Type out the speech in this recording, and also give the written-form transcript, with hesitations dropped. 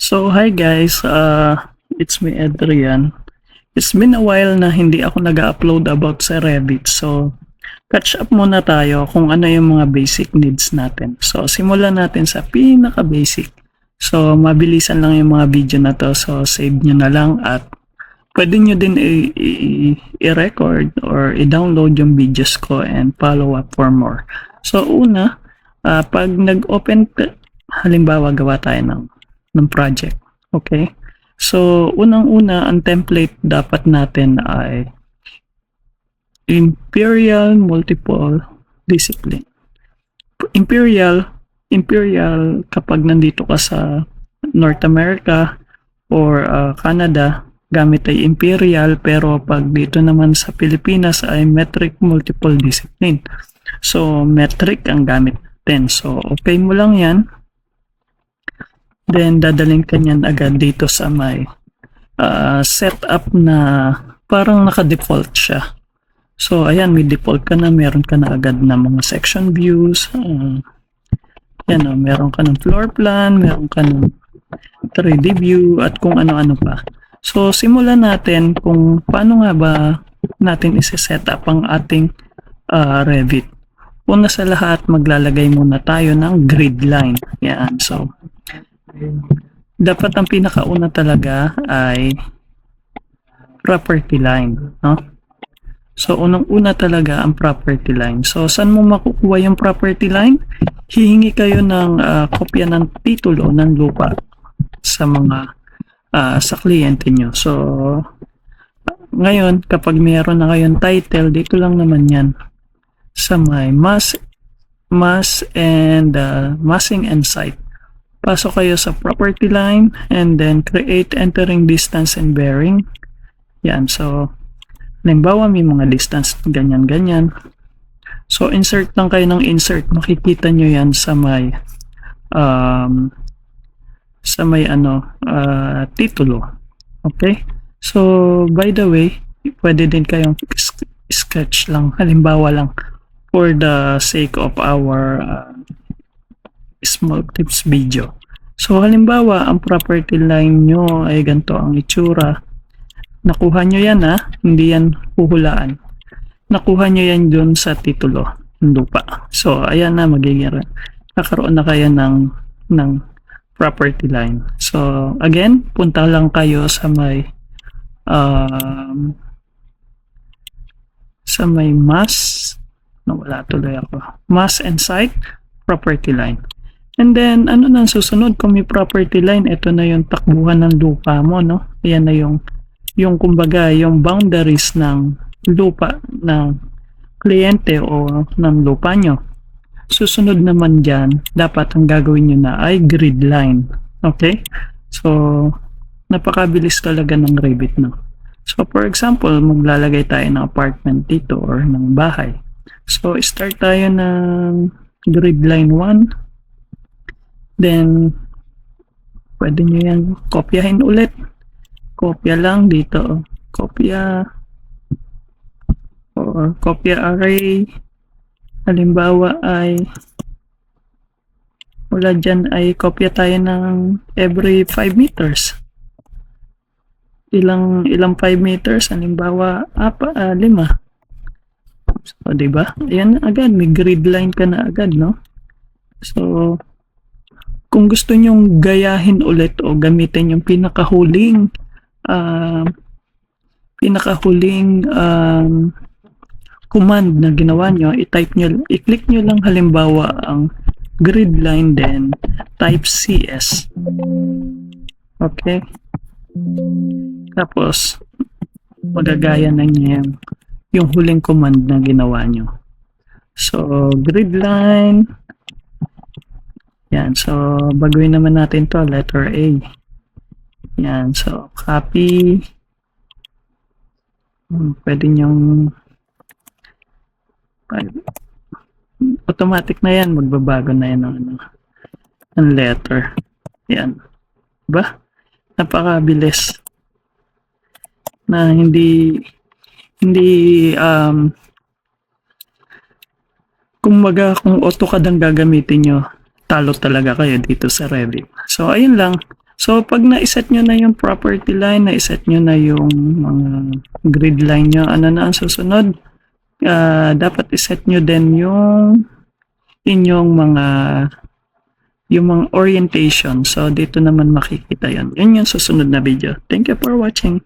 So, hi guys, it's me Adrian. It's been a while na hindi ako nag-upload about sa Revit. So, catch up muna tayo kung ano yung mga basic needs natin. So, simulan natin sa pinaka-basic. So, mabilisan lang yung mga video na to. So, save nyo na lang at pwede nyo din i-record or i-download yung videos ko and follow up for more. So, una, pag nag-open, halimbawa gawa tayo ng project. Okay? So, unang-una, ang template dapat natin ay Imperial Multiple Discipline. Imperial kapag nandito ka sa North America or Canada, gamit ay Imperial, pero pag dito naman sa Pilipinas ay Metric Multiple Discipline. So, metric ang gamit natin. So, okay mo lang yan. Then, dadalhin ka niyan agad dito sa may setup na parang naka-default siya. So, ayan, may default ka na. Meron ka na agad na mga section views. Yan o, meron ka ng floor plan, meron ka ng 3D view, at kung ano-ano pa. So, simulan natin kung paano nga ba natin isi-set up ang ating Revit. Una sa lahat, maglalagay muna tayo ng grid line. Yan, so dapat ang pinakauna talaga ay property line, no? So, unang-una talaga ang property line. So, saan mo makukuha yung property line? Hihingi kayo ng kopya ng titulo ng lupa sa mga sa kliyente nyo. So, ngayon, kapag mayroon na kayong title, dito lang naman yan sa may massing and site. Pasok kayo sa property line and then create entering distance and bearing. Yan. So, halimbawa may mga distance ganyan-ganyan. So, insert lang kayo ng insert. Makikita nyo yan sa may titulo. Okay? So, by the way, pwede din kayong sketch lang. Halimbawa lang for the sake of our small tips video. So, halimbawa, ang property line nyo ay ganito ang itsura. Nakuha nyo yan hindi yan huhulaan. Nakuha nyo yan dun sa titulo ng lupa. So, ayan na, nakaroon na kayo ng property line. So, again, punta lang kayo sa may mass. Wala tuloy ako. Mass and site, property line. And then, ano nang susunod kung may property line? Ito na yung takbuhan ng lupa mo, no? Ayan na yung kumbaga, yung boundaries ng lupa ng kliyente o ng lupa nyo. Susunod naman dyan, dapat ang gagawin nyo na ay grid line. Okay? So, napakabilis talaga ng Revit, no? So, for example, maglalagay tayo ng apartment dito or ng bahay. So, start tayo ng grid line 1. Then, pwede nyo yan kopyahin ulit. Kopya lang dito. Kopya or kopya array. Halimbawa ay wala dyan ay kopya tayo ng every 5 meters. Ilang 5 meters? Halimbawa 5. So, diba? Ayan agad. May grid line ka na agad, no? So, kung gusto nyong gayahin ulit o gamitin yung pinakahuling command na ginawa nyo, i-click nyo lang halimbawa ang grid line, then type CS. Okay? Tapos, magagaya na niya yung huling command na ginawa nyo. So, grid line. Yan. So, baguhin naman natin to letter A. Yan. So, copy. Pwede nyong automatic na yan. Magbabago na yan ng letter. Yan. Diba? Napakabilis. Na hindi kumbaga kung AutoCAD ang gagamitin nyo, talo talaga kayo dito sa Revit. So, ayun lang. So, pag na-set nyo na yung property line, na-set nyo na yung mga grid line nyo, ano na ang susunod? Dapat iset nyo din yung inyong yung mga orientation. So, dito naman makikita yun. Yun yung susunod na video. Thank you for watching.